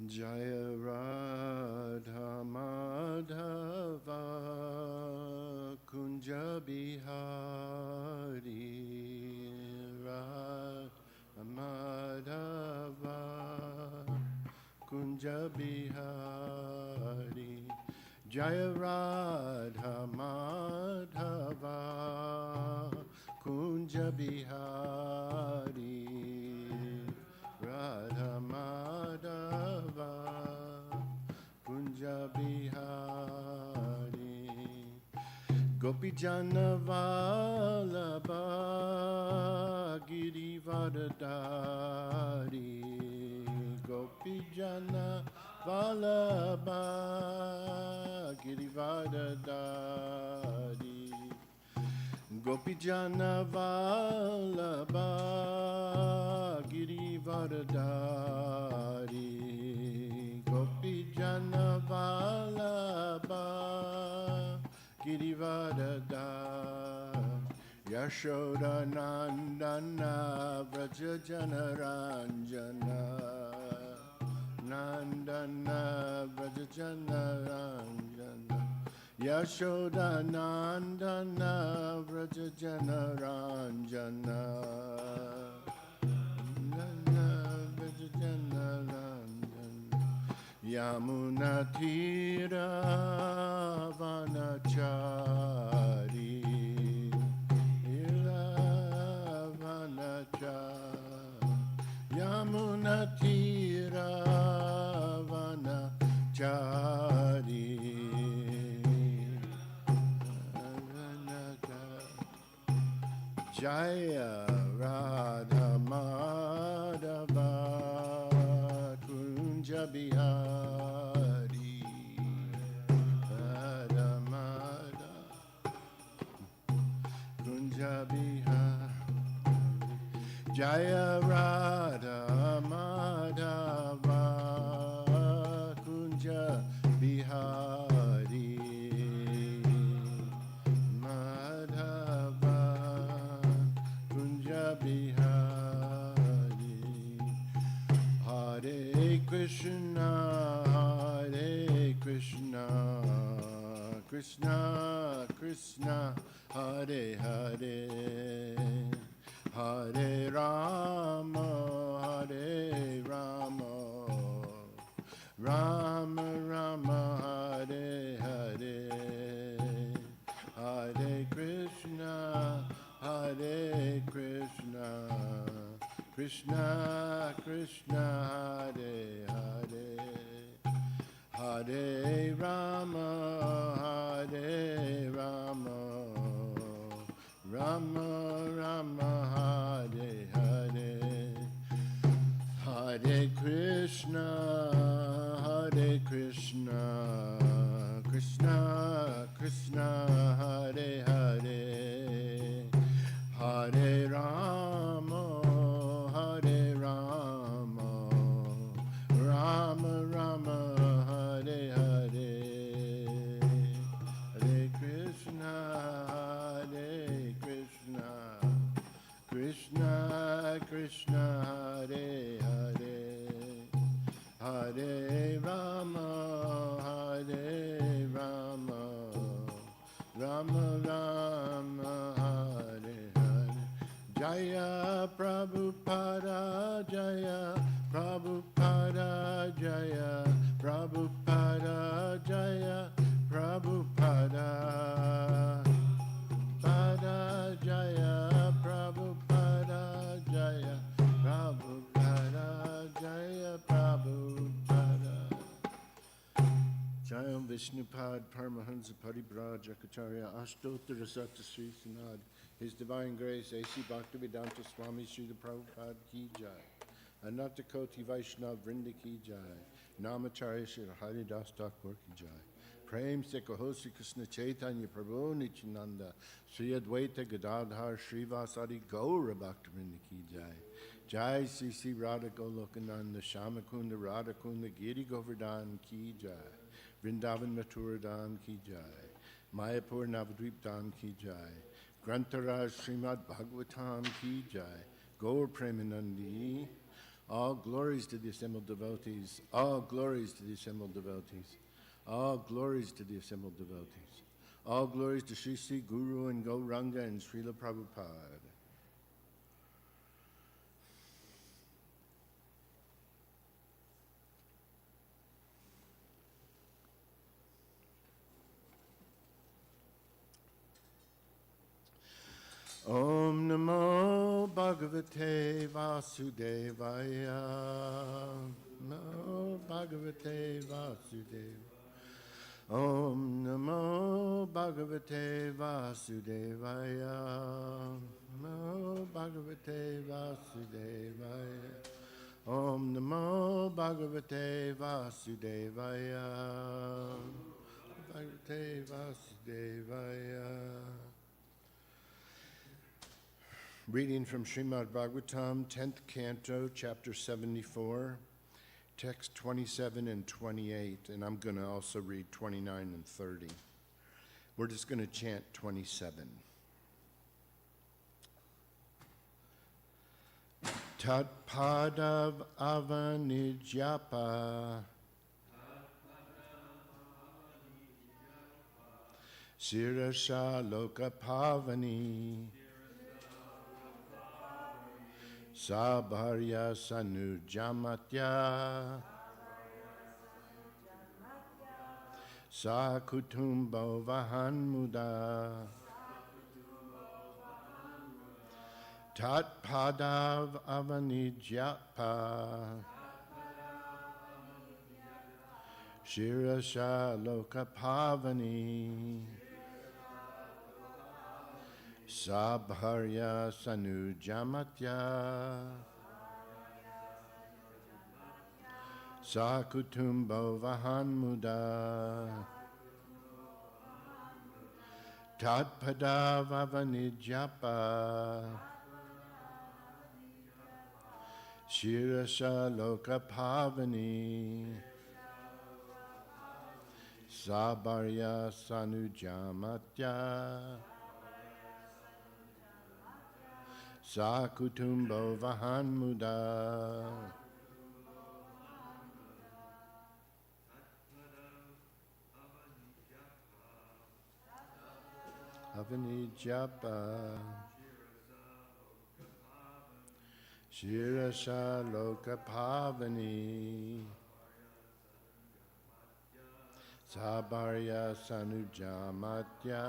Jaya Radha Madhava Kunja Bihari Radha Madhava Kunja Bihari Jaya Radha Madhava Kunja Bihari Radha Madhava Kunja Bihari Gopi Jana Vallabha Girivardhari Gopi Jana Vallabha Girivardhari Gopi Jana Vallabha Girivardhari Gopi Jana Vallabha Girivardhari Yashoda Nandana Vraja Janaranjana Nandana Vraja Janaranjana Yashoda Nandana Vraja Janaranjana Nandana Vraja Janaranjana Yamuna Thira Vanachari Yamuna Thira Vanachari Jaya Radha Madhava Kunja Bihari Radha Madhava Kunja Bihari Jaya Radha Madhava Kunja Bihari Madhava Kunja Bihari Hare Krishna Krishna Krishna Hare Hare Hare Rama Rama Rama Hare Hare Hare Krishna Krishna Krishna Hare Hare Hare Rama Rama Rama Hare Hare Hare Krishna Krishna Krishna Hare Hare Hare Rama Rama Rama Hare Hare Hare Krishna Krishna Krishna Hare Hare Hare Rama Rama Rama Hare Hare Jaya Prabhupada Jaya Prabhupada Jaya Prabhupada Jaya Prabhupada Pada Jaya Prabhupada Jaya Prabhupada Jaya Prabhupada Jayam Vishnupad Paramahansa Paribraj Acharya Ashtottara Sata Sri Sanad His Divine Grace A.C. Bhaktivedanta Swami Srila Prabhupada Ki Jai Anatakoti Vaishnav Vrinda Ki Jai Namacharya Shri Haridas Thakur Ki Jai Prem Se Kaho Sri Krishna Chaitanya Prabhu Nityananda Sri Advaita Gadadhar Srivasadi Gaura Bhaktivinoda Ki Jai Jai Sri Sri Radha Golokananda Shamakunda Radhakunda Giri Govardhan Ki Jai Vrindavan Mathuradan Ki Jai Mayapur Navadvip Dham Ki Jai Grantaraj Srimad Bhagavatam Ki Jai Gaur Premanandi All glories to the assembled devotees. All glories to the assembled devotees. All glories to the assembled devotees. All glories to Sri Sri Guru and Gauranga and Srila Prabhupada. Om Namo Bhagavate Vasudevaya. Namo Bhagavate Vasudevaya. Om Namo Bhagavate Vasudevaya. Namo Bhagavate Vasudevaya. Om Namo Bhagavate Vasudevaya. Bhagavate Vasudevaya. Reading from Srimad Bhagavatam, 10th Canto, Chapter 74, text 27 and 28, and I'm going to also read 29 and 30. We're just going to chant 27. Tat padav avanijyapa Sirasha loka pavani Sabharya sanujamatya Sakutumbo vahanmuda Tat padav avanijyapa Shirasha loka pavani Sabharya sanujamatya Sakutumbo vahanmuda Tatpada vavanijyapa Shirasha loka pavani Sabharya sanujamatya Sakutumbo vahanmuda Avanijyapa Shirasha loka pavani Sabharya sanujamatya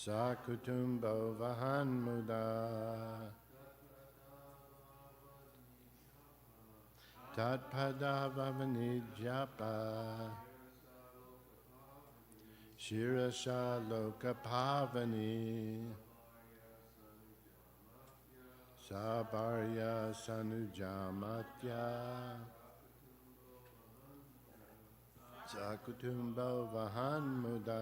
Sakutumbo vahanmuda Tatpada vavanijyapa Shirasha loka pavani Sabharya sanujamatya Sakutumbo vahanmuda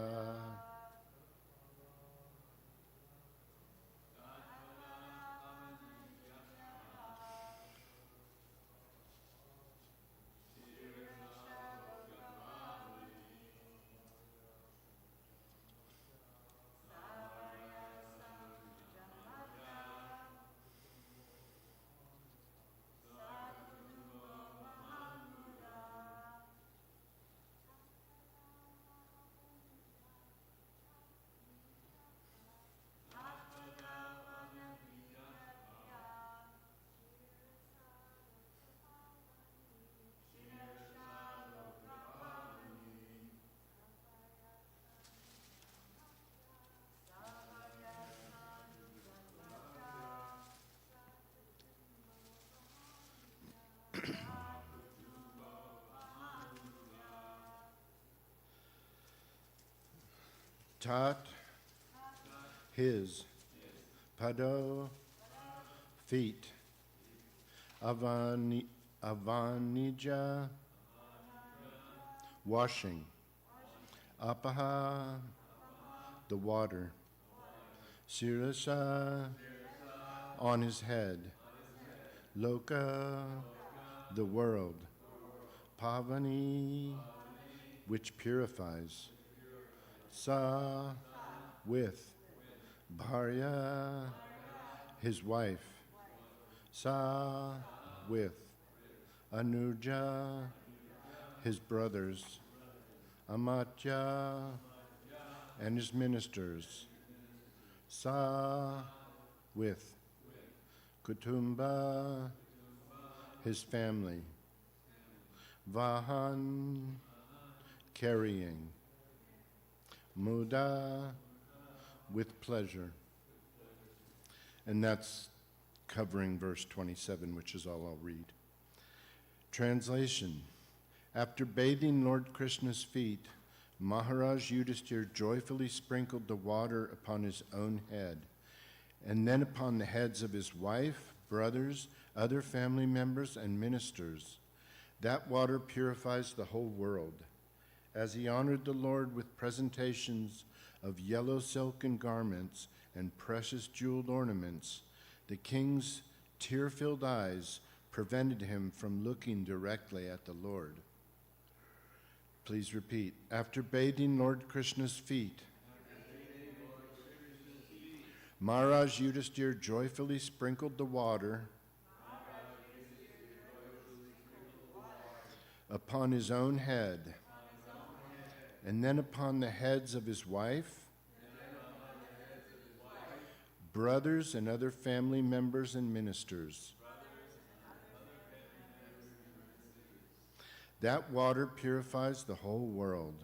Tat, his, pado, feet, avanija, washing, apaha, the water, sirasa, on his head, loka, the world, pavani, which purifies, sa, with, bharya, his wife, Sa, with. Anuja, his brothers. Amatya, and his ministers. Sa, with. Kutumba, his family. Vahan, carrying. Muda, with pleasure. And that's covering verse 27, which is all I'll read. Translation. After bathing Lord Krishna's feet, Maharaj Yudhisthira joyfully sprinkled the water upon his own head, and then upon the heads of his wife, brothers, other family members, and ministers. That water purifies the whole world. As he honored the Lord with presentations of yellow silken garments and precious jeweled ornaments, the king's tear-filled eyes prevented him from looking directly at the Lord. Please repeat. After bathing Lord Krishna's feet, Maharaj Yudhisthira joyfully sprinkled the water upon his own head, and then upon the heads of his wife, brothers, and other family members and ministers. That water purifies the whole world.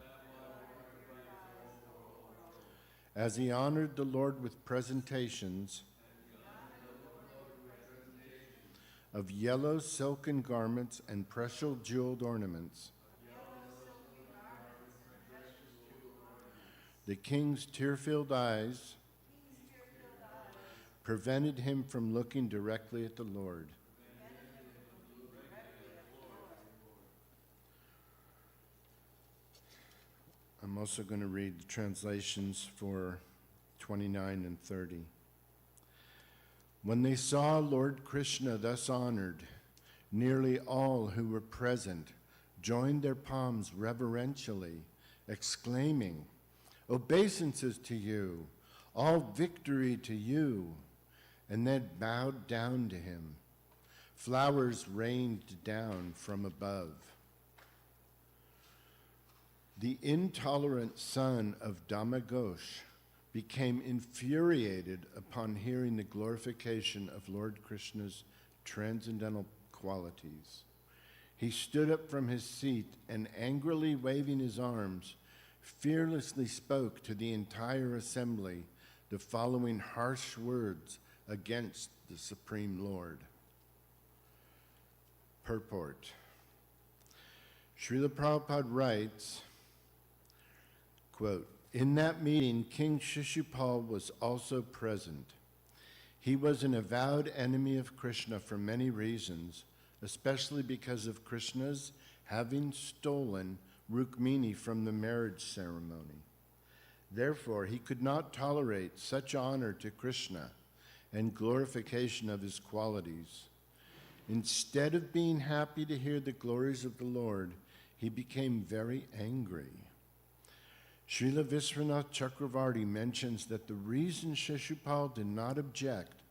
As he honored the Lord with presentations of yellow silken garments and precious jeweled ornaments, the king's tear-filled eyes prevented him from looking directly at the Lord. I'm also going to read the translations for 29 and 30. When they saw Lord Krishna thus honored, nearly all who were present joined their palms reverentially, exclaiming, "Obeisances to you, all victory to you," and then bowed down to him. Flowers rained down from above. The intolerant son of Damagosh became infuriated upon hearing the glorification of Lord Krishna's transcendental qualities. He stood up from his seat and, angrily waving his arms, fearlessly spoke to the entire assembly the following harsh words against the Supreme Lord. Purport. Srila Prabhupada writes, quote, "In that meeting, King Shishupal was also present. He was an avowed enemy of Krishna for many reasons, especially because of Krishna's having stolen Rukmini from the marriage ceremony. Therefore, he could not tolerate such honor to Krishna and glorification of his qualities. Instead of being happy to hear the glories of the Lord, he became very angry. Srila Viswanath Chakravarti mentions that the reason Shishupal did not object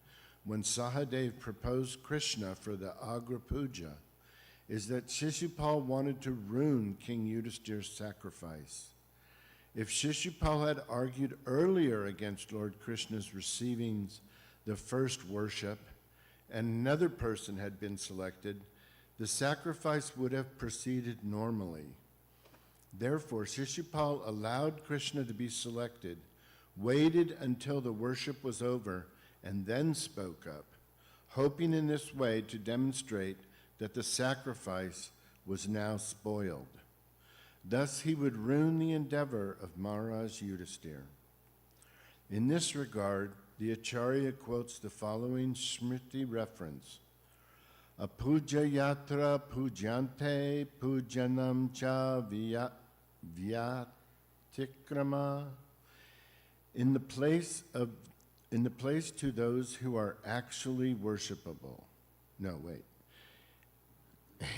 when Sahadev proposed Krishna for the Agra Puja is that Shishupal wanted to ruin King Yudhisthira's sacrifice. If Shishupal had argued earlier against Lord Krishna's receiving the first worship and another person had been selected, the sacrifice would have proceeded normally. Therefore, Shishupal allowed Krishna to be selected, waited until the worship was over, and then spoke up, hoping in this way to demonstrate that the sacrifice was now spoiled. Thus, he would ruin the endeavor of Maharaj Yudhisthira. In this regard, the Acharya quotes the following Smriti reference: Apuja yatra pujante pujanam cha vyatikrama. In the place to those who are actually worshipable. No, wait.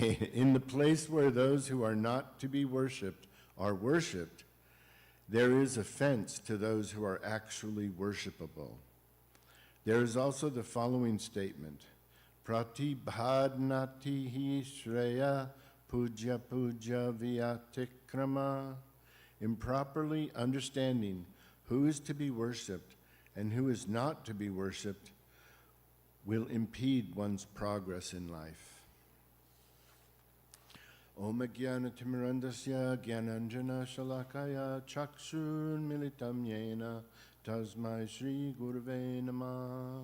In the place where those who are not to be worshipped are worshipped, there is offense to those who are actually worshipable. There is also the following statement: Pratibhadnati hi Shreya Puja Puja Vyatikrama. Improperly understanding who is to be worshipped and who is not to be worshipped will impede one's progress in life. Om Jnana Timirandasya Jnananjana Shalakaya Chakshur Militam Yena Tasmai Shri Gurave Namah.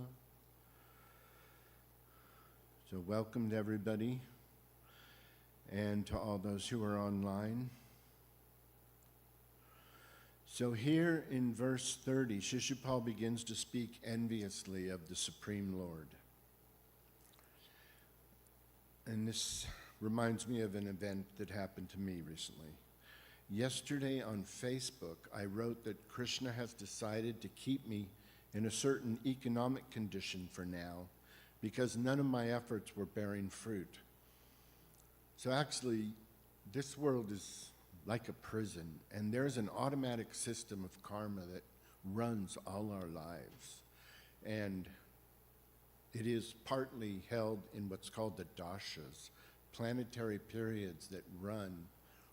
So welcome to everybody and to all those who are online. So here in verse 30, Shishupal begins to speak enviously of the Supreme Lord. And this reminds me of an event that happened to me recently. Yesterday on Facebook, I wrote that Krishna has decided to keep me in a certain economic condition for now because none of my efforts were bearing fruit. So actually, this world is like a prison, and there's an automatic system of karma that runs all our lives. And it is partly held in what's called the dashas, planetary periods that run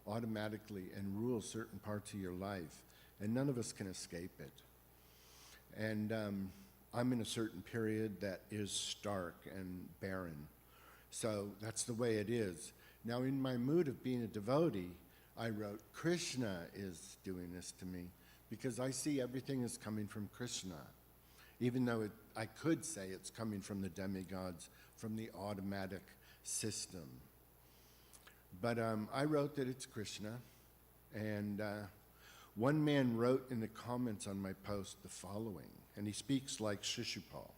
automatically and rule certain parts of your life, and none of us can escape it. And I'm in a certain period that is stark and barren. So that's the way it is. Now, in my mood of being a devotee, I wrote, Krishna is doing this to me, because I see everything is coming from Krishna, even though I could say it's coming from the demigods, from the automatic system. But I wrote that it's Krishna, and one man wrote in the comments on my post the following, and he speaks like Shishupal.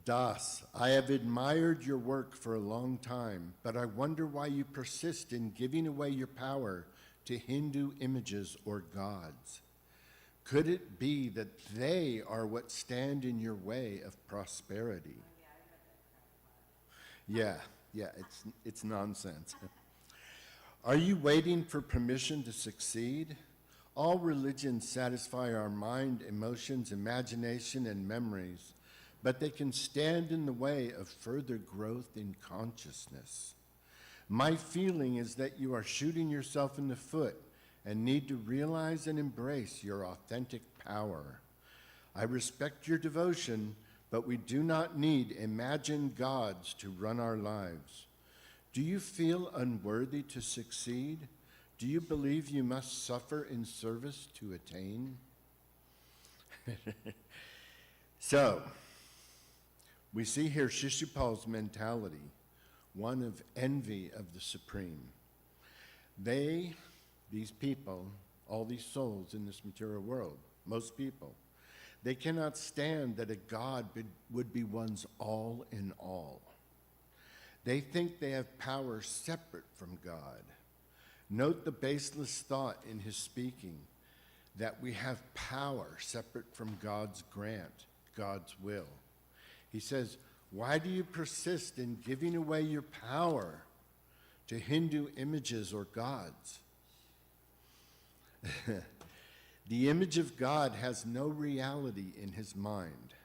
Das, I have admired your work for a long time, but I wonder why you persist in giving away your power to Hindu images or gods. Could it be that they are what stand in your way of prosperity? Yeah, it's nonsense. Are you waiting for permission to succeed? All religions satisfy our mind, emotions, imagination, and memories, but they can stand in the way of further growth in consciousness. My feeling is that you are shooting yourself in the foot and need to realize and embrace your authentic power. I respect your devotion, but we do not need imagined gods to run our lives. Do you feel unworthy to succeed? Do you believe you must suffer in service to attain? So, we see here Shishupal's mentality, one of envy of the Supreme. These people, all these souls in this material world, most people, they cannot stand that a God would be one's all in all. They think they have power separate from God. Note the baseless thought in his speaking, that we have power separate from God's grant, God's will. He says, why do you persist in giving away your power to Hindu images or gods? The image of God has no reality in his mind.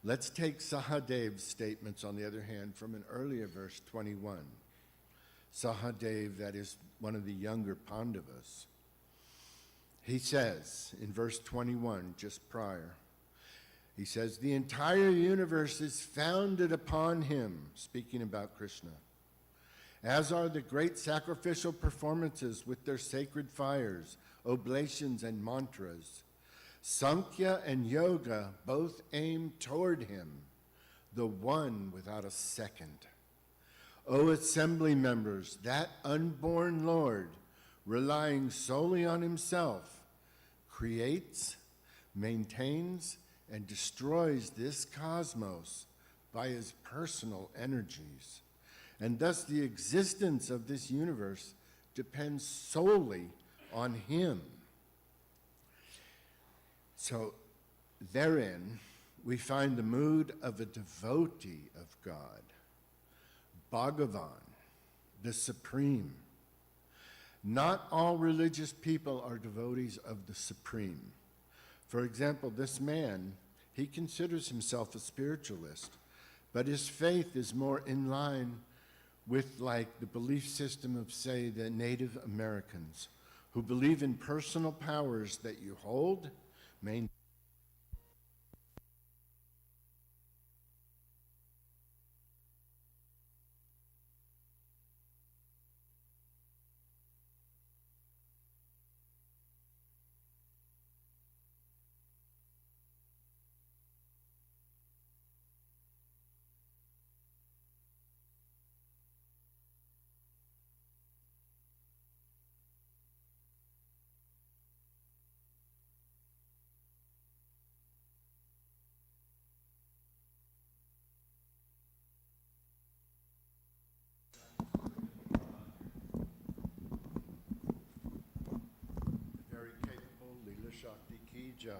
Let's take Sahadev's statements, on the other hand, from an earlier verse 21. Sahadev, that is one of the younger Pandavas. He says in verse 21, just prior, he says, the entire universe is founded upon him, speaking about Krishna, as are the great sacrificial performances with their sacred fires, oblations, and mantras. Sankhya and Yoga both aim toward him, the one without a second. O assembly members, that unborn Lord, relying solely on himself, creates, maintains, and destroys this cosmos by his personal energies. And thus the existence of this universe depends solely on him. So therein we find the mood of a devotee of God, Bhagavan, the Supreme. Not all religious people are devotees of the Supreme. For example, this man, he considers himself a spiritualist, But his faith is more in line with like the belief system of, say, the Native Americans, who believe in personal powers that you hold, maintain, very capable Leela Shakti Ki Jai.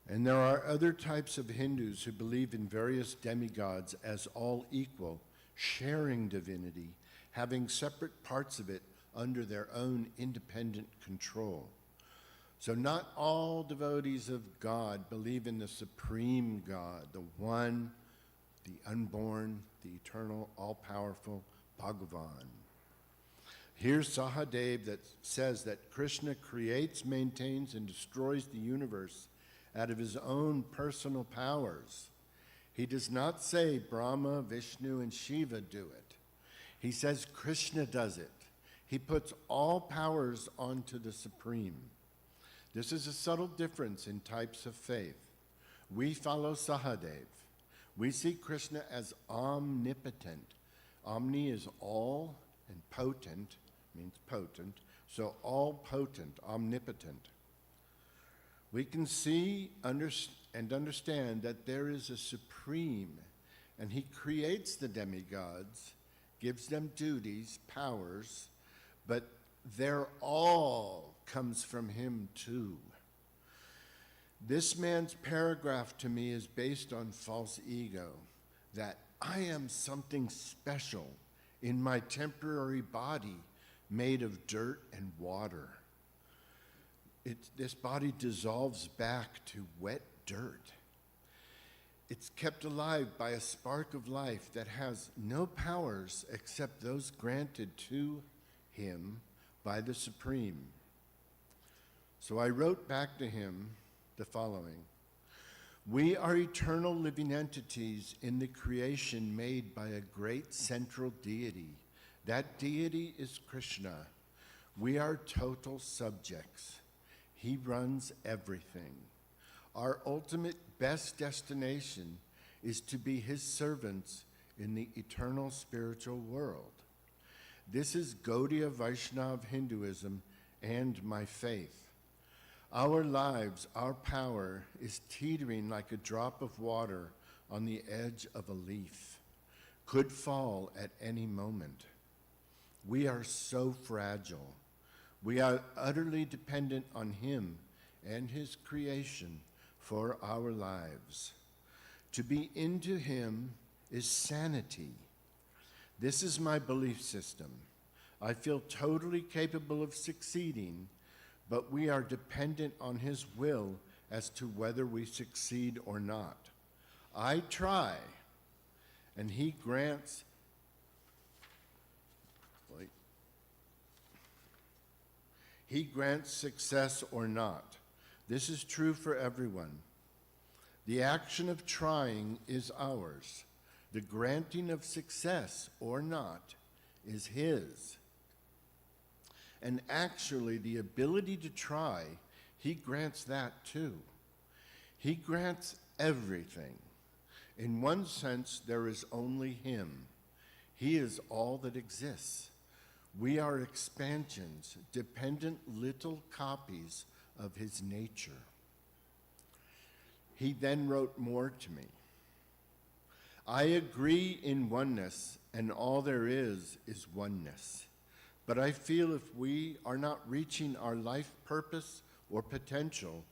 And there are other types of Hindus who believe in various demigods as all equal, sharing divinity, having separate parts of it under their own independent control. So not all devotees of God believe in the supreme God, the one, the unborn, the eternal, all-powerful Bhagavan. Here's Sahadev that says that Krishna creates, maintains, and destroys the universe out of his own personal powers. He does not say Brahma, Vishnu, and Shiva do it. He says Krishna does it. He puts all powers onto the Supreme. This is a subtle difference in types of faith. We follow Sahadev. We see Krishna as omnipotent. Omni is all, and potent means potent, so all potent, omnipotent. We can see and understand that there is a supreme, and he creates the demigods, gives them duties, powers, but their all comes from him too. This man's paragraph to me is based on false ego, that I am something special in my temporary body made of dirt and water. This body dissolves back to wet dirt. It's kept alive by a spark of life that has no powers except those granted to him by the Supreme. So I wrote back to him the following: we are eternal living entities in the creation made by a great central deity. That deity is Krishna. We are total subjects. He runs everything. Our ultimate best destination is to be his servants in the eternal spiritual world. This is Gaudiya Vaishnava Hinduism and my faith. Our lives, our power is teetering like a drop of water on the edge of a leaf, could fall at any moment. We are so fragile. We are utterly dependent on him and his creation for our lives. To be into him is sanity. This is my belief system. I feel totally capable of succeeding, but we are dependent on his will as to whether we succeed or not. I try, and he grants. He grants success or not. This is true for everyone. The action of trying is ours. The granting of success or not is his. And actually, the ability to try, he grants that too. He grants everything. In one sense, there is only him. He is all that exists. We are expansions, dependent little copies of his nature. He then wrote more to me. I agree in oneness, and all there is oneness. But I feel if we are not reaching our life purpose or potential,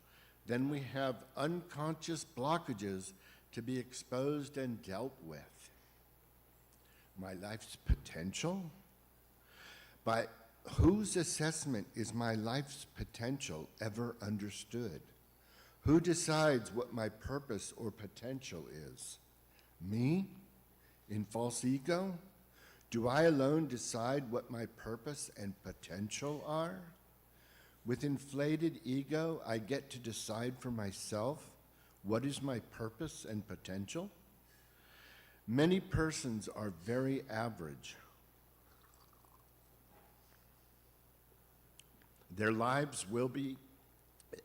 then we have unconscious blockages to be exposed and dealt with. My life's potential? By Whose assessment is my life's potential ever understood? Who decides what my purpose or potential is? Me? In false ego? Do I alone decide what my purpose and potential are? With inflated ego, I get to decide for myself what is my purpose and potential? Many persons are very average. Their lives will be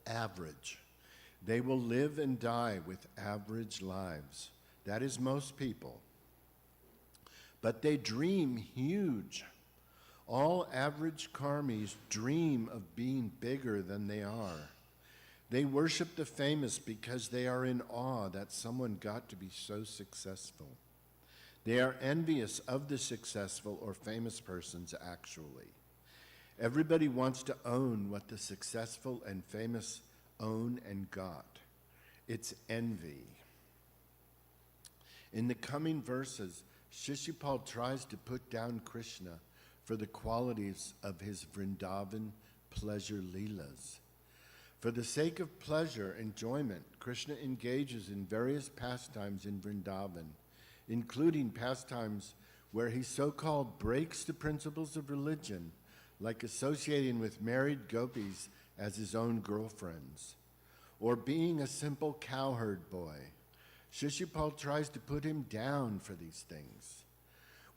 average. They will live and die with average lives. That is most people. But they dream huge. All average karmis dream of being bigger than they are. They worship the famous because they are in awe that someone got to be so successful. They are envious of the successful or famous persons actually. Everybody wants to own what the successful and famous own and got. It's envy. In the coming verses, Shishupal tries to put down Krishna for the qualities of his Vrindavan pleasure leelas. For the sake of pleasure, enjoyment, Krishna engages in various pastimes in Vrindavan, including pastimes where he so-called breaks the principles of religion, like associating with married gopis as his own girlfriends, or being a simple cowherd boy. Shishupal tries to put him down for these things.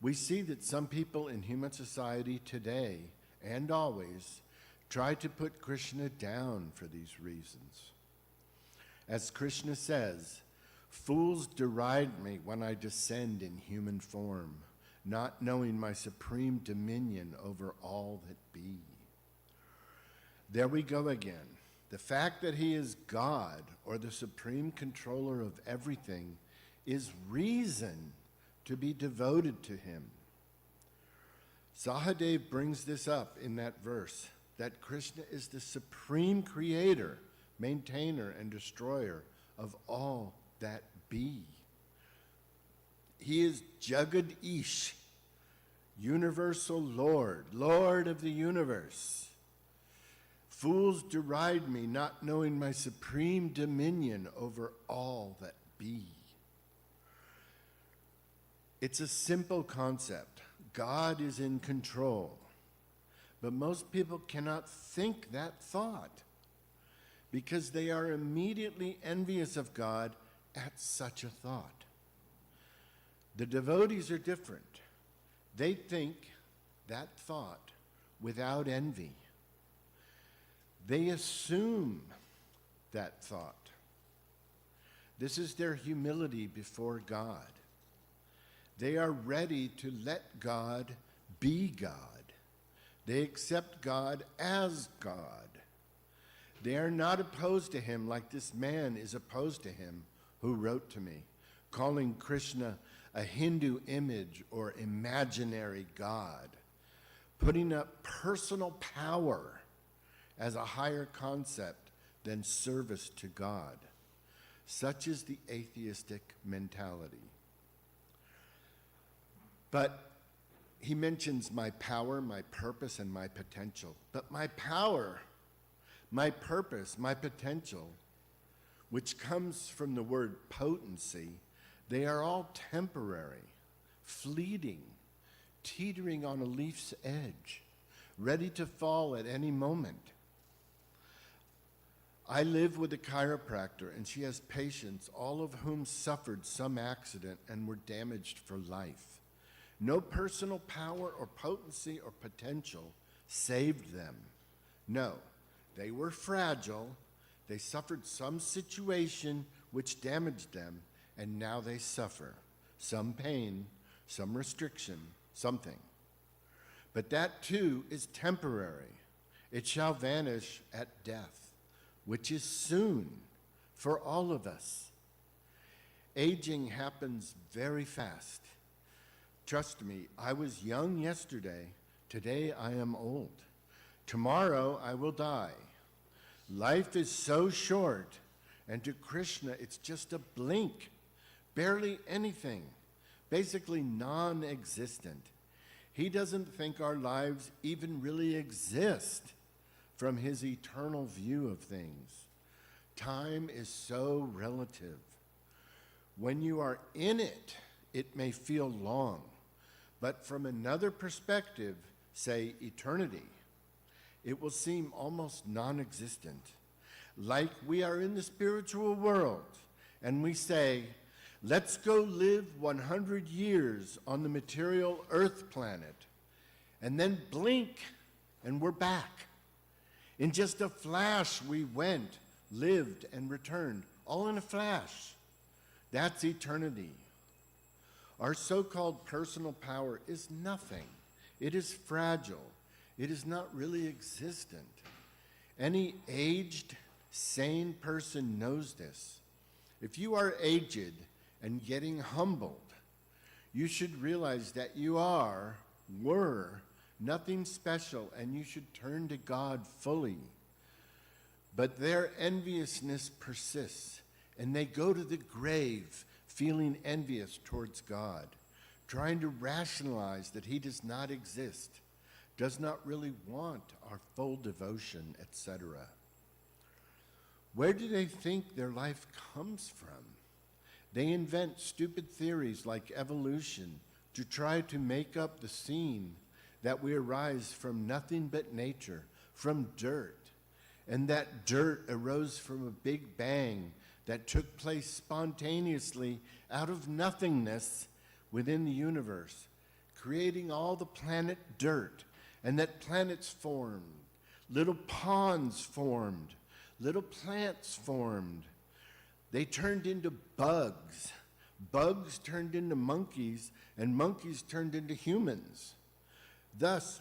We see that some people in human society today, and always, try to put Krishna down for these reasons. As Krishna says, "Fools deride me when I descend in human form, not knowing my supreme dominion over all that be." There we go again. The fact that he is God, or the supreme controller of everything, is reason to be devoted to him. Sahadev brings this up in that verse, that Krishna is the supreme creator, maintainer, and destroyer of all that be. He is Jagad Ish, universal Lord, Lord of the universe. Fools deride me, not knowing my supreme dominion over all that be. It's a simple concept. God is in control. But most people cannot think that thought because they are immediately envious of God at such a thought. The devotees are different. They think that thought without envy. They assume that thought. This is their humility before God. They are ready to let God be God. They accept God as God. They are not opposed to him like this man is opposed to him who wrote to me, calling Krishna a Hindu image or imaginary God, putting up personal power as a higher concept than service to God. Such is the atheistic mentality. But he mentions my power, my purpose, and my potential. But my power, my purpose, my potential, which comes from the word potency, they are all temporary, fleeting, teetering on a leaf's edge, ready to fall at any moment. I live with a chiropractor, and she has patients, all of whom suffered some accident and were damaged for life. No personal power or potency or potential saved them. No, they were fragile. They suffered some situation which damaged them, and now they suffer some pain, some restriction, something. But that too is temporary. It shall vanish at death, which is soon for all of us. Aging happens very fast. Trust me, I was young yesterday. Today I am old. Tomorrow I will die. Life is so short, and to Krishna it's just a blink, barely anything, basically non-existent. He doesn't think our lives even really exist from his eternal view of things. Time is so relative. When you are in it, it may feel long, but from another perspective, say eternity, it will seem almost non-existent. Like we are in the spiritual world, and we say, let's go live 100 years on the material Earth planet, and then blink, and we're back. In just a flash, we went, lived, and returned, all in a flash. That's eternity. Our so-called personal power is nothing. It is fragile. It is not really existent. Any aged, sane person knows this. If you are aged and getting humbled, you should realize that you were nothing special, and you should turn to God fully. But their enviousness persists, and they go to the grave feeling envious towards God, trying to rationalize that he does not exist, does not really want our full devotion, etc. Where do they think their life comes from? They invent stupid theories like evolution to try to make up the scene that we arise from nothing but nature, from dirt, and that dirt arose from a big bang that took place spontaneously out of nothingness within the universe, creating all the planet dirt, and that planets formed, little ponds formed, little plants formed. They turned into bugs. Bugs turned into monkeys, and monkeys turned into humans. Thus,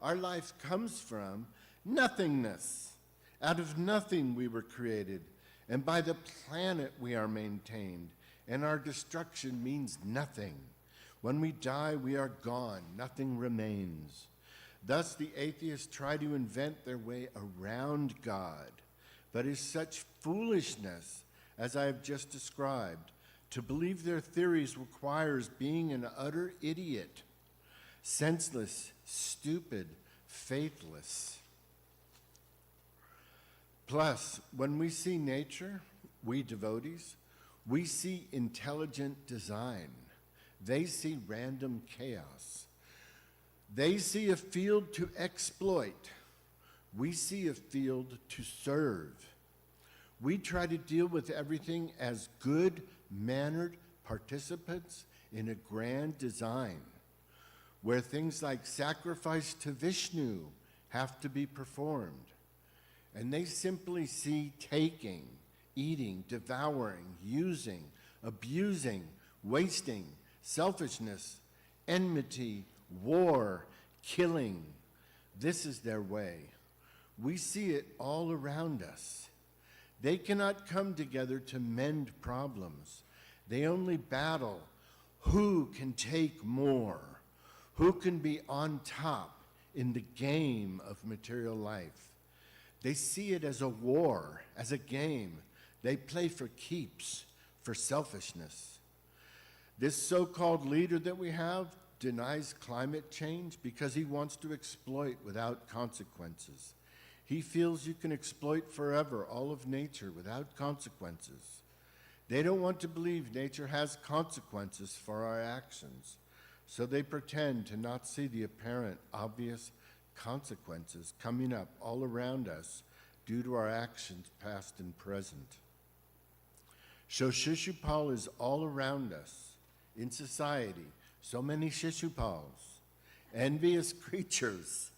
our life comes from nothingness. Out of nothing we were created, and by the planet we are maintained, and our destruction means nothing. When we die, we are gone. Nothing remains. Thus, the atheists try to invent their way around God, but it's such foolishness, as I have just described. To believe their theories requires being an utter idiot, senseless, stupid, faithless. Plus, when we see nature, we devotees, we see intelligent design. They see random chaos. They see a field to exploit. We see a field to serve. We try to deal with everything as good-mannered participants in a grand design, where things like sacrifice to Vishnu have to be performed. And they simply see taking, eating, devouring, using, abusing, wasting, selfishness, enmity, war, killing. This is their way. We see it all around us. They cannot come together to mend problems. They only battle who can take more, who can be on top in the game of material life. They see it as a war, as a game. They play for keeps, for selfishness. This so-called leader that we have denies climate change because he wants to exploit without consequences. He feels you can exploit forever all of nature without consequences. They don't want to believe nature has consequences for our actions, so they pretend to not see the apparent, obvious consequences coming up all around us due to our actions past and present. So Shishupal is all around us in society. So many Shishupals, envious creatures,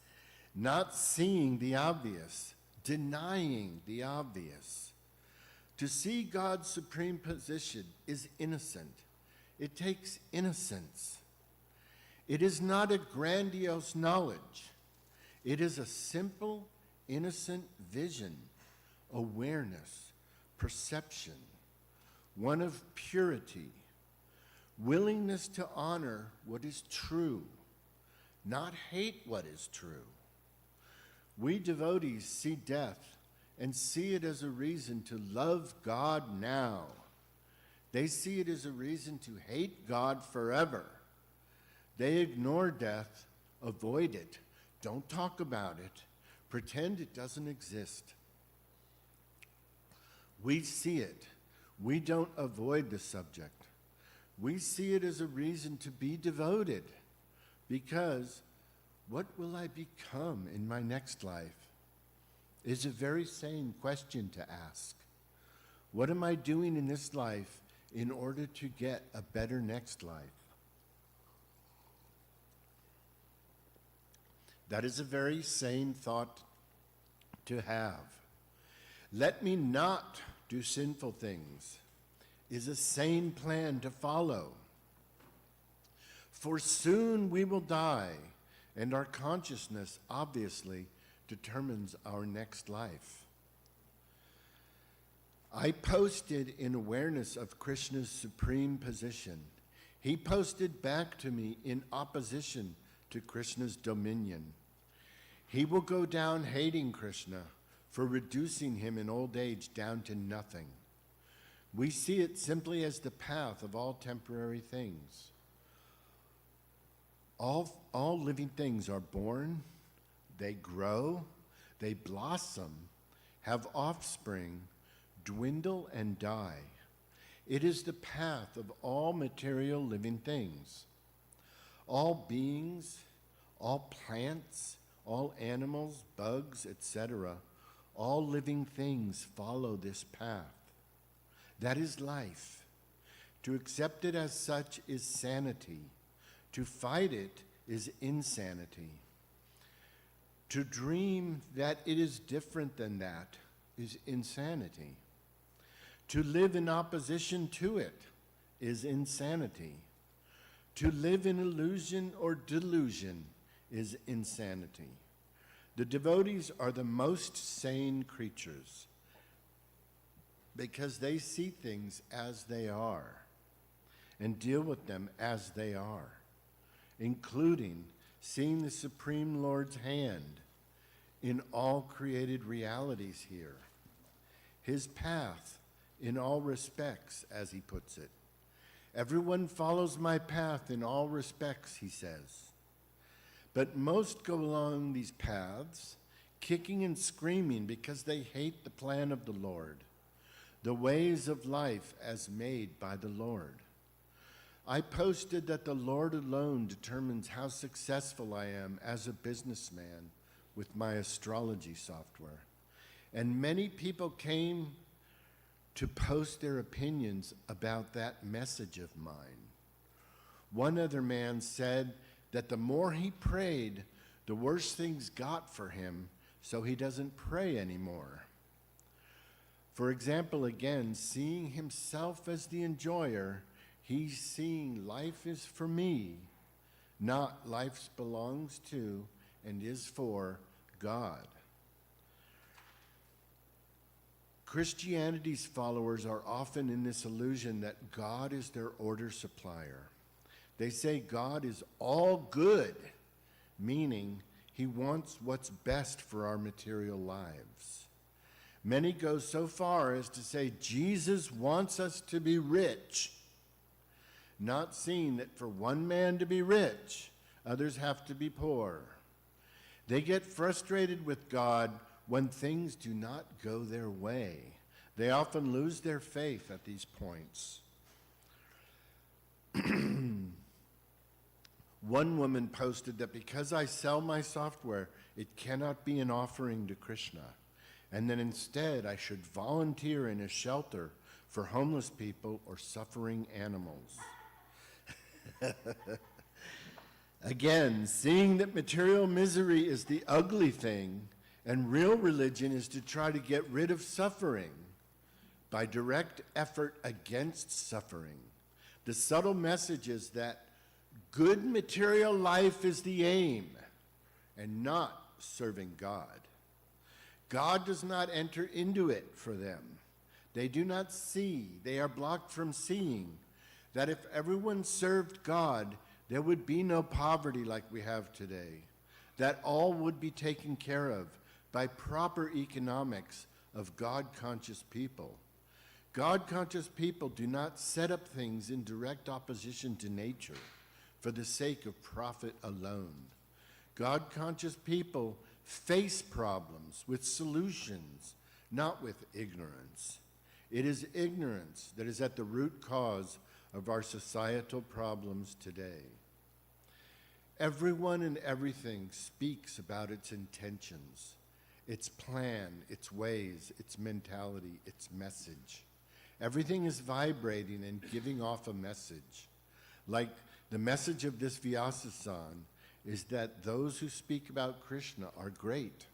not seeing the obvious, denying the obvious. To see God's supreme position is innocent. It takes innocence. It is not a grandiose knowledge. It is a simple, innocent vision, awareness, perception, one of purity, willingness to honor what is true, not hate what is true. We devotees see death and see it as a reason to love God now. They see it as a reason to hate God forever. They ignore death, avoid it, don't talk about it, pretend it doesn't exist. We see it. We don't avoid the subject. We see it as a reason to be devoted, because what will I become in my next life is a very sane question to ask. What am I doing in this life in order to get a better next life? That is a very sane thought to have. Let me not do sinful things is a sane plan to follow. For soon we will die, and our consciousness obviously determines our next life. I posted in awareness of Krishna's supreme position. He posted back to me in opposition to Krishna's dominion. He will go down hating Krishna for reducing him in old age down to nothing. We see it simply as the path of all temporary things. All living things are born, they grow, they blossom, have offspring, dwindle and die. It is the path of all material living things. All beings, all plants, all animals, bugs, etc., all living things follow this path. That is life. To accept it as such is sanity. To fight it is insanity. To dream that it is different than that is insanity. To live in opposition to it is insanity. To live in illusion or delusion is insanity. The devotees are the most sane creatures because they see things as they are and deal with them as they are, including seeing the Supreme Lord's hand in all created realities here, his path in all respects, as he puts it. Everyone follows my path in all respects, he says. But most go along these paths, kicking and screaming because they hate the plan of the Lord, the ways of life as made by the Lord. I posted that the Lord alone determines how successful I am as a businessman with my astrology software. And many people came to post their opinions about that message of mine. One other man said that the more he prayed, the worse things got for him, so he doesn't pray anymore. For example, again, seeing himself as the enjoyer, he's seeing life is for me, not life belongs to and is for God. Christianity's followers are often in this illusion that God is their order supplier. They say God is all good, meaning he wants what's best for our material lives. Many go so far as to say Jesus wants us to be rich, not seeing that for one man to be rich, others have to be poor. They get frustrated with God when things do not go their way. They often lose their faith at these points. One woman posted that because I sell my software, it cannot be an offering to Krishna, and that instead I should volunteer in a shelter for homeless people or suffering animals. Again, seeing that material misery is the ugly thing, and real religion is to try to get rid of suffering by direct effort against suffering. The subtle message is that good material life is the aim and not serving God. God does not enter into it for them. They do not see, they are blocked from seeing that if everyone served God, there would be no poverty like we have today, that all would be taken care of by proper economics of God-conscious people. God-conscious people do not set up things in direct opposition to nature, for the sake of profit alone. God-conscious people face problems with solutions, not with ignorance. It is ignorance that is at the root cause of our societal problems today. Everyone and everything speaks about its intentions, its plan, its ways, its mentality, its message. Everything is vibrating and giving off a message. Like the message of this Vyasa-san is that those who speak about Krishna are great.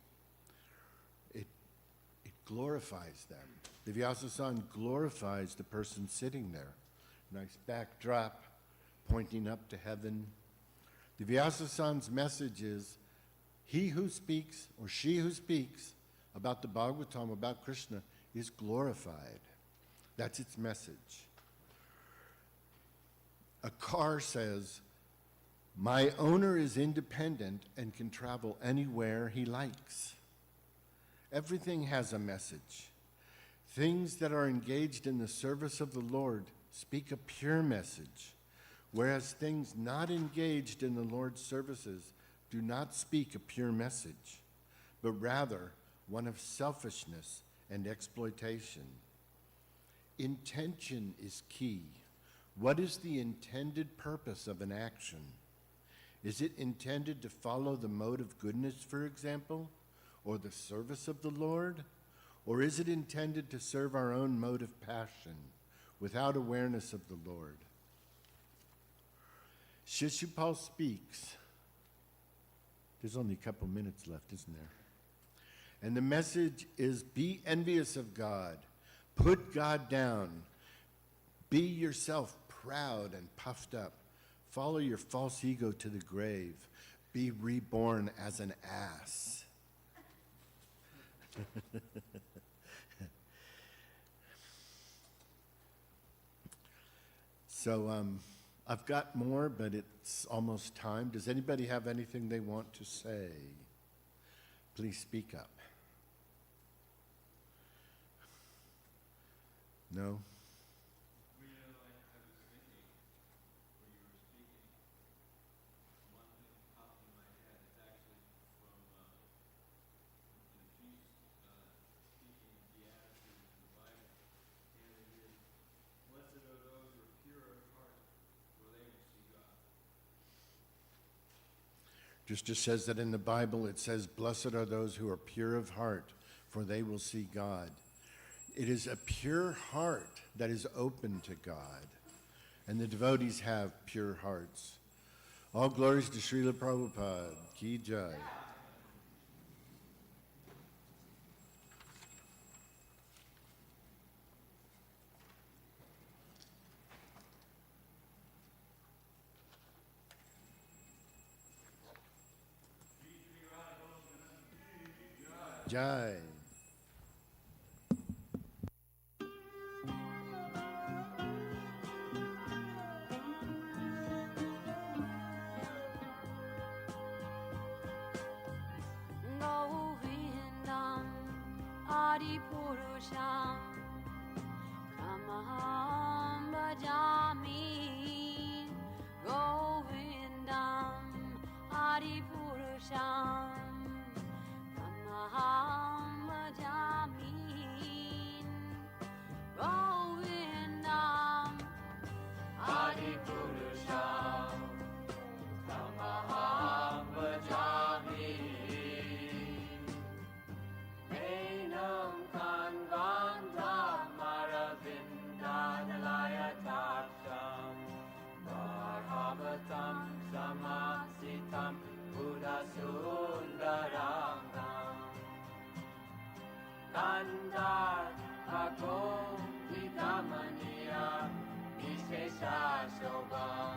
It glorifies them. The Vyasa-san glorifies the person sitting there. Nice backdrop, pointing up to heaven. The Vyasa-san's message is, he who speaks, or she who speaks, about the Bhagavatam, about Krishna, is glorified. That's its message. A car says, my owner is independent and can travel anywhere he likes. Everything has a message. Things that are engaged in the service of the Lord speak a pure message, whereas things not engaged in the Lord's services do not speak a pure message, but rather one of selfishness and exploitation. Intention is key. What is the intended purpose of an action? Is it intended to follow the mode of goodness, for example, or the service of the Lord? Or is it intended to serve our own mode of passion without awareness of the Lord? Shishupal speaks. There's only a couple minutes left, isn't there? And the message is, be envious of God. Put God down. Be yourself proud and puffed up. Follow your false ego to the grave. Be reborn as an ass. So I've got more, but it's almost time. Does anybody have anything they want to say? Please speak up. No? Just says that in the Bible, it says, blessed are those who are pure of heart, for they will see God. It is a pure heart that is open to God, and the devotees have pure hearts. All glories to Srila Prabhupada. Ki Jai. Jai. Govindam Adipurusham Tamaham Bhajami. Govindam Adipurusham Tamaham Bhajami. Govindam Adipurusham Tamaham Bhajami. Enam Kanvandam Maravindadalaya Taksham Varhavatam Samasitam Buddhasundarangam Kandar Bhagom Vidamaniya Vishesha Shobham.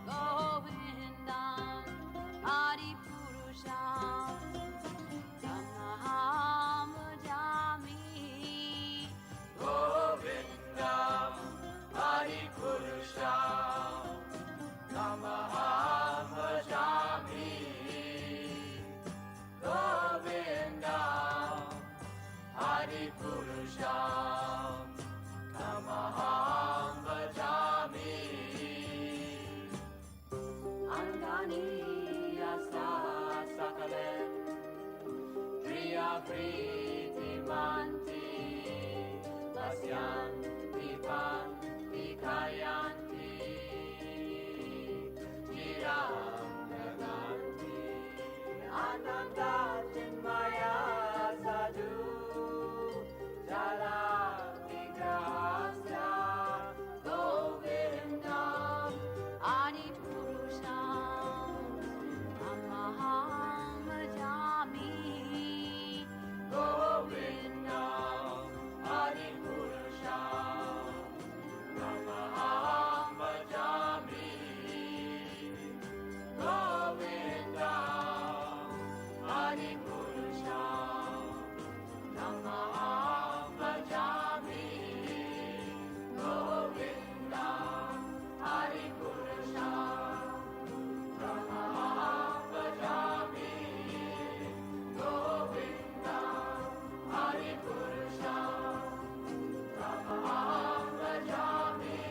Govindam Adipurusham Tamaham Bhajami. Govindam Adipurusham Tamaham Bhajami. Govindam Adipurusham Tamaham pritimanti pasyanti panti kayanti chiram naganti ananda chinmaya sadhu jala vigrahasya govindam Adi Purusham Amaham Bhajami govindam adi purusham namaham bhajami govindam adi purusham namaham bhajami govindam adi purusham namaham bhajami govindam adi purusham namaham bhajami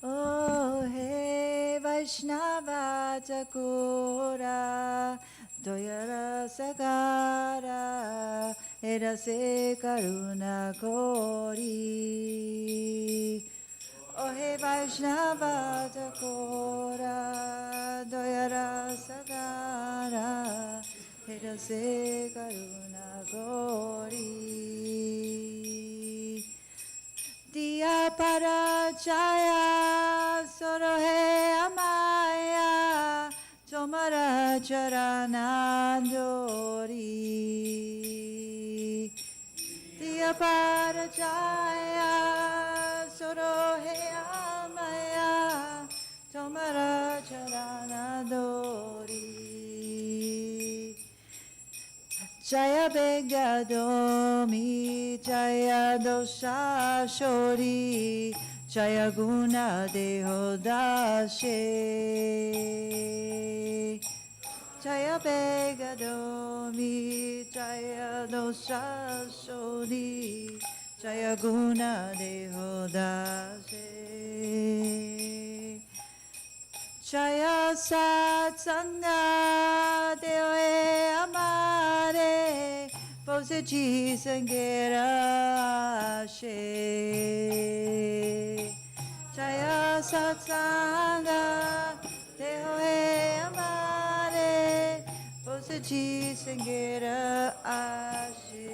Oh, hey, Vaishnava Chakora, Doyara Sagara, Erase Karuna Kori. Oh, hey, Vaishnava Chakora, Doyara Sagara, Erase Karuna Kori. Diya parachaya sorohe amaya tomara charana jori. Diya parachaya sorohe amaya tomara charana jori. Jaya Begadomi, Jaya Dosha Shori, Jaya Guna Deho Dashe. Jaya Begadomi, Jaya Dosha Shori, Jaya Guna Deho Dashe. Jaya Satsanga Deoe Amare Posechi Sangera Ashe. Jaya Satsanga Deoe Amare Posechi Sangera Ashe.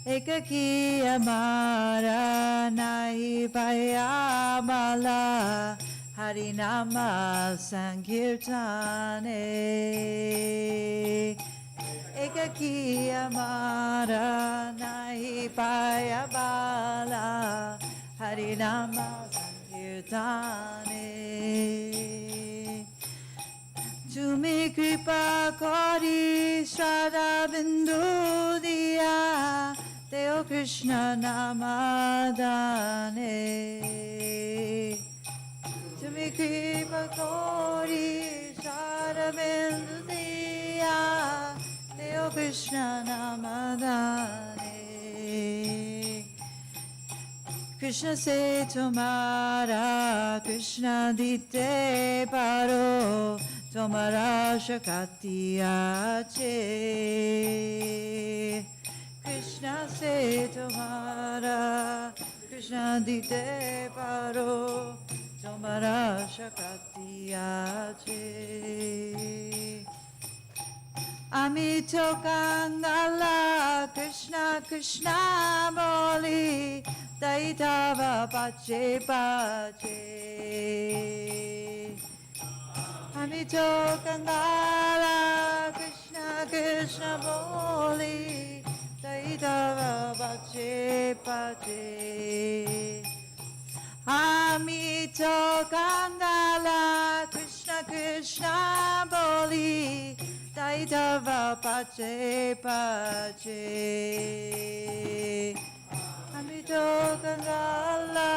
Ekaki amara nahi payamala harinama sankirtane. Ekaki amara nahi payamala harinama sankirtane. Tumi kripa kori shraddha bindu diya Deo Krishna namadane. Tumi kripa kori shraddha bindu diya Deo Krishna namadane. Krishna se tumara Krishna dite paro Tomara shakati ache. Krishna se tomara Krishna dite paro Tomara shakati ache. Amito Kangala Krishna Krishna boli Daitava pache pache. Amito Kangala Krishna Krishna boli Daitava pache pache. Amito Kangala Krishna Krishna boli Daitava pache pache. Amito Kangala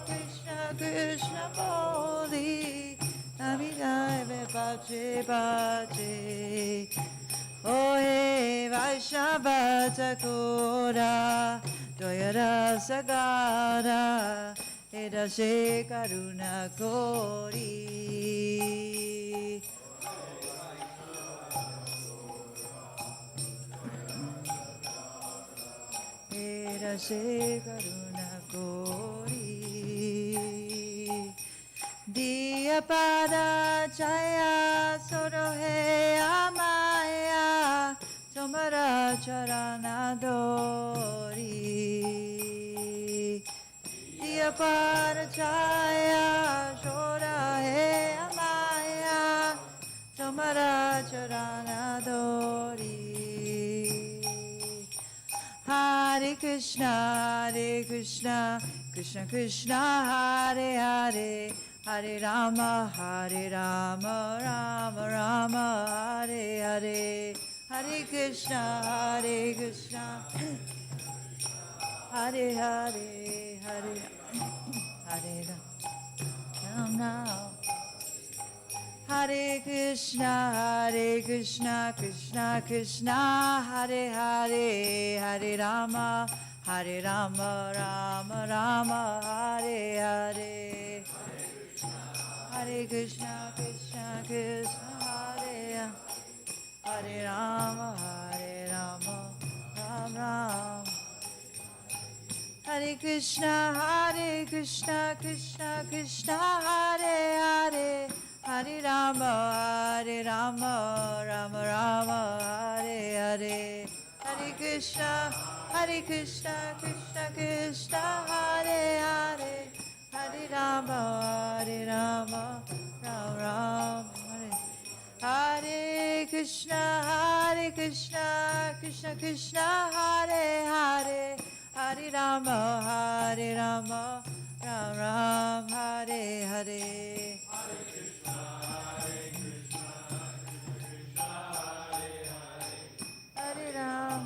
Krishna Krishna Bhaje. O he Vaishnava Thakura, Doyara Sagara, Edase Karuna Kori. Edase Karuna Kori. Diyapada Chaya Sorohe Amaya Tomara Charana Dori. Diyapada Chaya Sorohe Amaya Tomara Charana Dori. Hare Krishna, Krishna Krishna, Hare Hare, Hare Rama, Rama Rama, Hare Hare, Hare Krishna, Hare Hare, Hare Rama. Hare Krishna, Krishna Krishna, Hare Hare, Hare Rama, Rama Rama, Hare Hare. Hare Krishna, Krishna Krishna, Hare Rama, Rama Rama. Hare Krishna, Krishna Krishna, Hare Hare. Hare Rama, Rama Rama, Hare Hare. Hare Krishna, Krishna Krishna, Hare Hare. Hare Rama, Rama Rama, Hare Hare Krishna, Krishna Krishna, Hare Hare. Hare Rama, Rama Rama, Hare Hare. Hare Ram.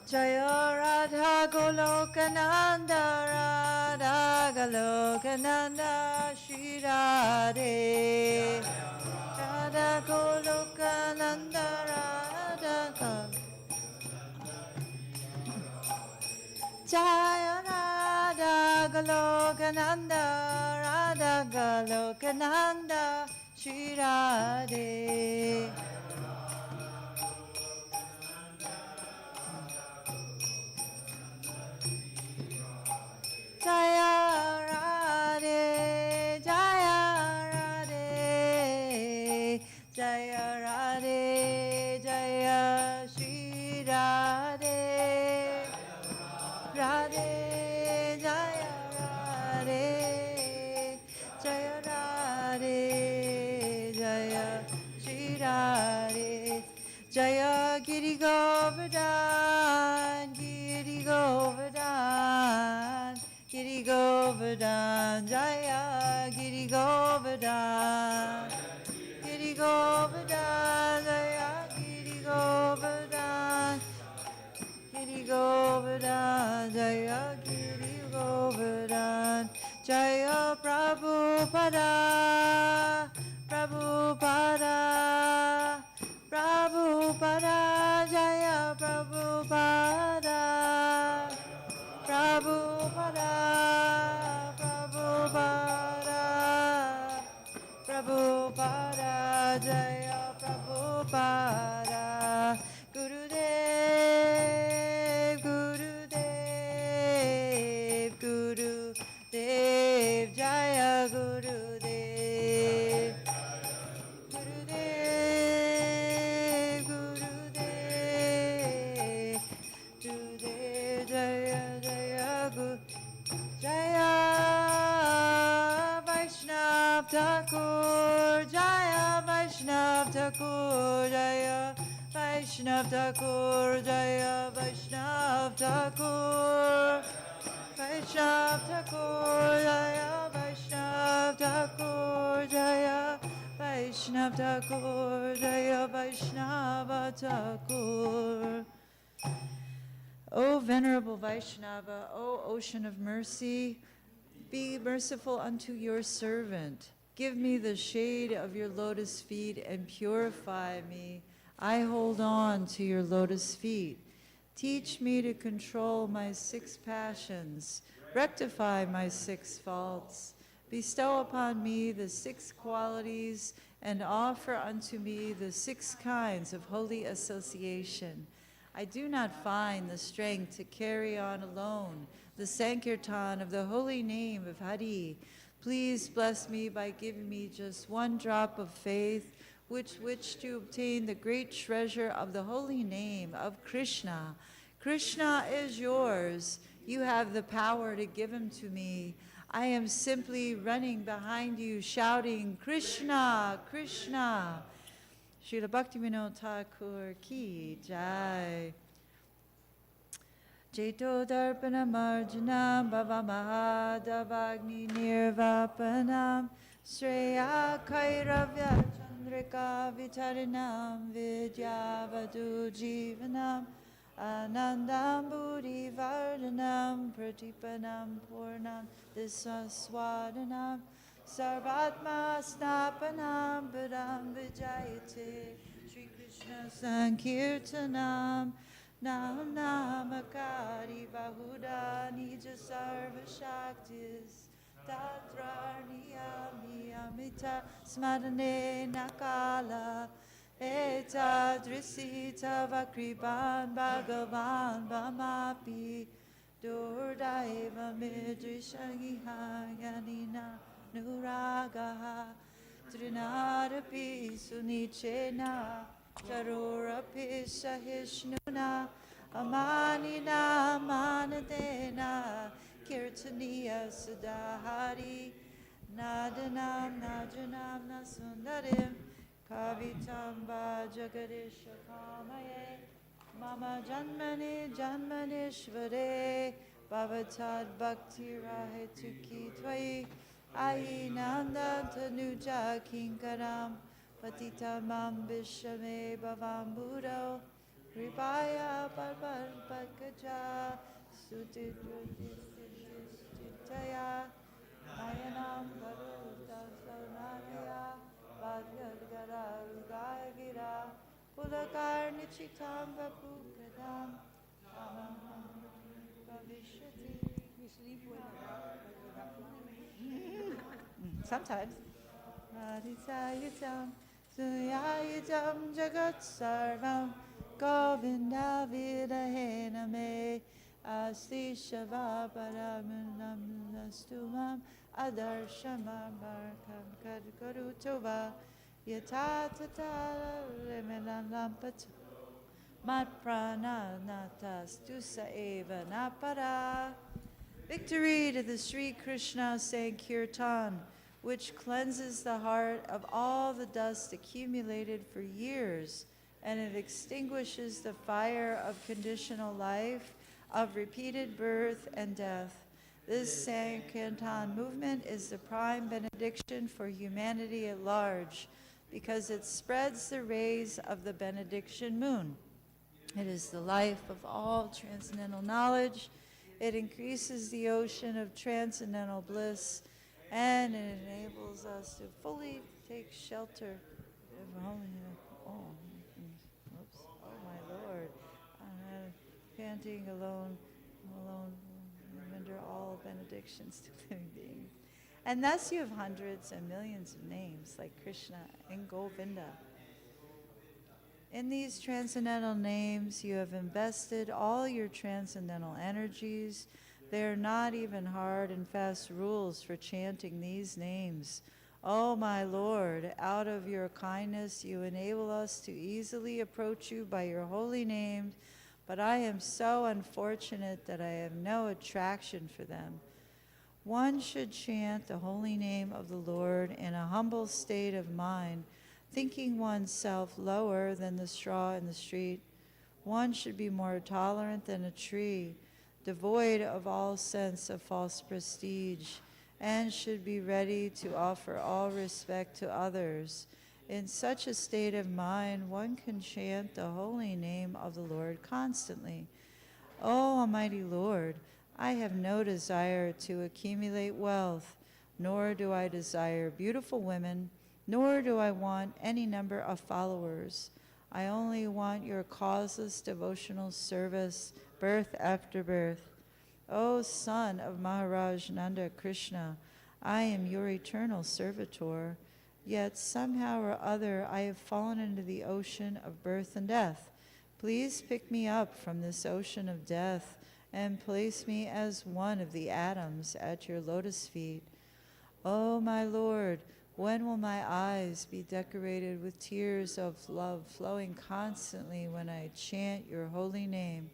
Jaya Radha Goloka Nanda, Radha Goloka Nanda, Shri Radhe. Radha Goloka Nanda, Radha Goloka. Jaya Radha Goloka Nanda, Radha Goloka Nanda, Shri Radhe. Jaya Radhe, Jaya Radhe, Jaya Radhe, Jaya Shri Radhe. Radhe, Jaya Radhe, Jaya Radhe, Jaya Shri Radhe. Jaya Giri Govardhan, Giri Govardhan, Giri Govardhan, Jaya Giri Govardhan, Giri Govardhan, Jaya Giri Govardhan, Giri Govardhan, Jaya Giri Govardhan, Jaya Prabhupada, Prabhupada, Prabhupada, Jaya Prabhupada, Prabhupada, Prabhupada, Prabhupada, Jaya Prabhupada, Gurudev, Gurudev, Gurudev, Jaya Gurudev, Gurudev, Gurudev, Gurudev, Jaya Jaya Guru, Jaya Vaishnav Thakur, Jaya Vaishnav Thakur, Jaya Vaishnav Thakur, Jaya Vaishnav Thakur, Vaishnav Thakur, Jaya Vaishnav Thakur, Jaya Vaishnav Thakur, Jaya Vaishnava Thakur. O Venerable Vaishnava, O Ocean of Mercy, Be merciful unto your servant. Give me the shade of your lotus feet and purify me. I hold on to your lotus feet. Teach me to control my 6 passions. Rectify my 6 faults. Bestow upon me the 6 qualities and offer unto me the 6 kinds of holy association. I do not find the strength to carry on alone the Sankirtan of the holy name of Hari. Please bless me by giving me just 1 drop of faith, which to obtain the great treasure of the holy name of Krishna. Krishna is yours. You have the power to give him to me. I am simply running behind you, shouting, Krishna, Krishna. Srila Bhaktivinoda Thakur ki jai. Jeto darpana marjanam bhava mahadavagni nirvapanam Sreya kairavya chandrika vitarinam vidyavadu jivanam Anandam buddhi vardhanam pratipanam purnam disaswadanam sarvatma snapanam buddham vijayate Shri Krishna sankirtanam nam namakari bahuda nija sarva shaktis tatrarniyami amita smadane nakala etadrisi tava kripan bhagavan vamapi durdaiva midrishangiha yanina nuragaha trinadapi sunichena charurapi sahishnuna amanina manadena kirtaniya sadahari nadanam najanam nasundarim kavitam jagadisha kamaye mama janmani janmanishvare bhavatad bhakti rahetuki tvai ainanda tanuja kinkaram patitamam vishame bhavam buddho kripaya parvarpakaja sutitaya nayanam garuda saunaya vadgadgara rudagira pulakarnichitam vapukadam amaham bhavishati. You sleep when Sometimes. Radhisayatam suyayatam jagat sarvam govinda vidahena me asti shava paramanam nastumam adarshamam barkam kadkarutova yatatata remelam lampat mat prana natastusa eva napara. Victory to the Sri Krishna Sankirtan, which cleanses the heart of all the dust accumulated for years, and it extinguishes the fire of conditional life, of repeated birth and death. This Sankirtan movement is the prime benediction for humanity at large, because it spreads the rays of the benediction moon. It is the life of all transcendental knowledge. It increases the ocean of transcendental bliss, and it enables us to fully take shelter of my Lord. Panting alone, render all benedictions to living beings. And thus you have hundreds and millions of names like Krishna and Govinda. In these transcendental names, you have invested all your transcendental energies. They are not even hard and fast rules for chanting these names. Oh, my Lord, out of your kindness, you enable us to easily approach you by your holy names, but I am so unfortunate that I have no attraction for them. One should chant the holy name of the Lord in a humble state of mind, thinking oneself lower than the straw in the street. One should be more tolerant than a tree, devoid of all sense of false prestige, and should be ready to offer all respect to others. In such a state of mind, one can chant the holy name of the Lord constantly. O Almighty Lord, I have no desire to accumulate wealth, nor do I desire beautiful women, nor do I want any number of followers. I only want your causeless devotional service, birth after birth. O son of Maharaj Nanda Krishna, I am your eternal servitor, yet somehow or other I have fallen into the ocean of birth and death. Please pick me up from this ocean of death and place me as one of the atoms at your lotus feet. O my Lord, when will my eyes be decorated with tears of love flowing constantly when I chant your holy name?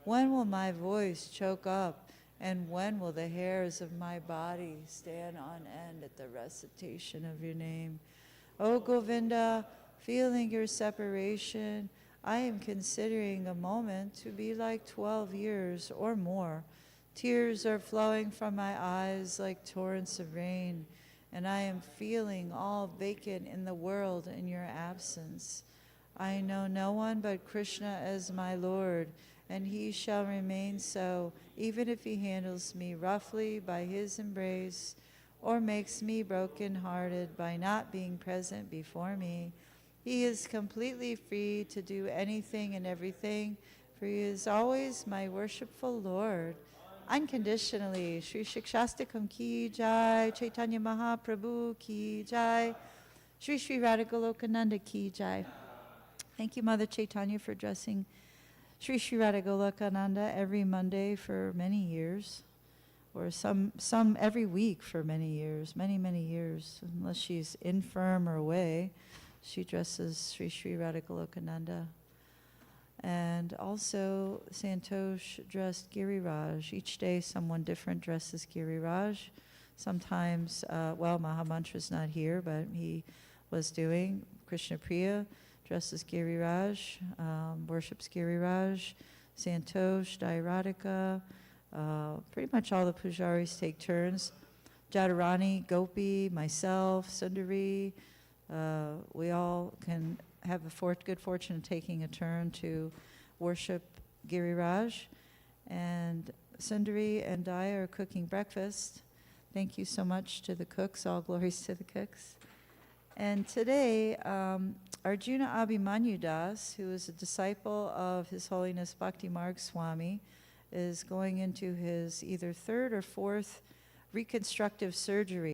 When will my voice choke up, and when will the hairs of my body stand on end at the recitation of your name? O Govinda, feeling your separation, I am considering a moment to be like 12 years or more. Tears are flowing from my eyes like torrents of rain, and I am feeling all vacant in the world in your absence. I know no one but Krishna as my Lord, and he shall remain so, even if he handles me roughly by his embrace, or makes me broken-hearted by not being present before me. He is completely free to do anything and everything, for he is always my worshipful Lord. Unconditionally, Sri Shikshastakam ki jai, Chaitanya Mahaprabhu ki jai, Sri Sri Radha Golokananda ki jai. Thank you, Mother Chaitanya, for addressing Sri Sri Radha Golokananda every Monday for many years, or some every week for many years, many years, unless she's infirm or away. She dresses Sri Sri Radha Golokananda. And also Santosh dressed Giriraj. Each day someone different dresses Giriraj. Sometimes, Mahamantra's not here, but he was doing. Krishna Priya dresses Giriraj, worships Giriraj. Santosh, Dairadika, pretty much all the pujaris take turns. Jadharani, Gopi, myself, Sundari, we all can have the good fortune of taking a turn to worship Giriraj. And Sundari and I are cooking breakfast. Thank you so much to the cooks, all glories to the cooks. And today, Arjuna Abhimanyu Das, who is a disciple of His Holiness Bhakti Marg Swami, is going into his either third or fourth reconstructive surgery.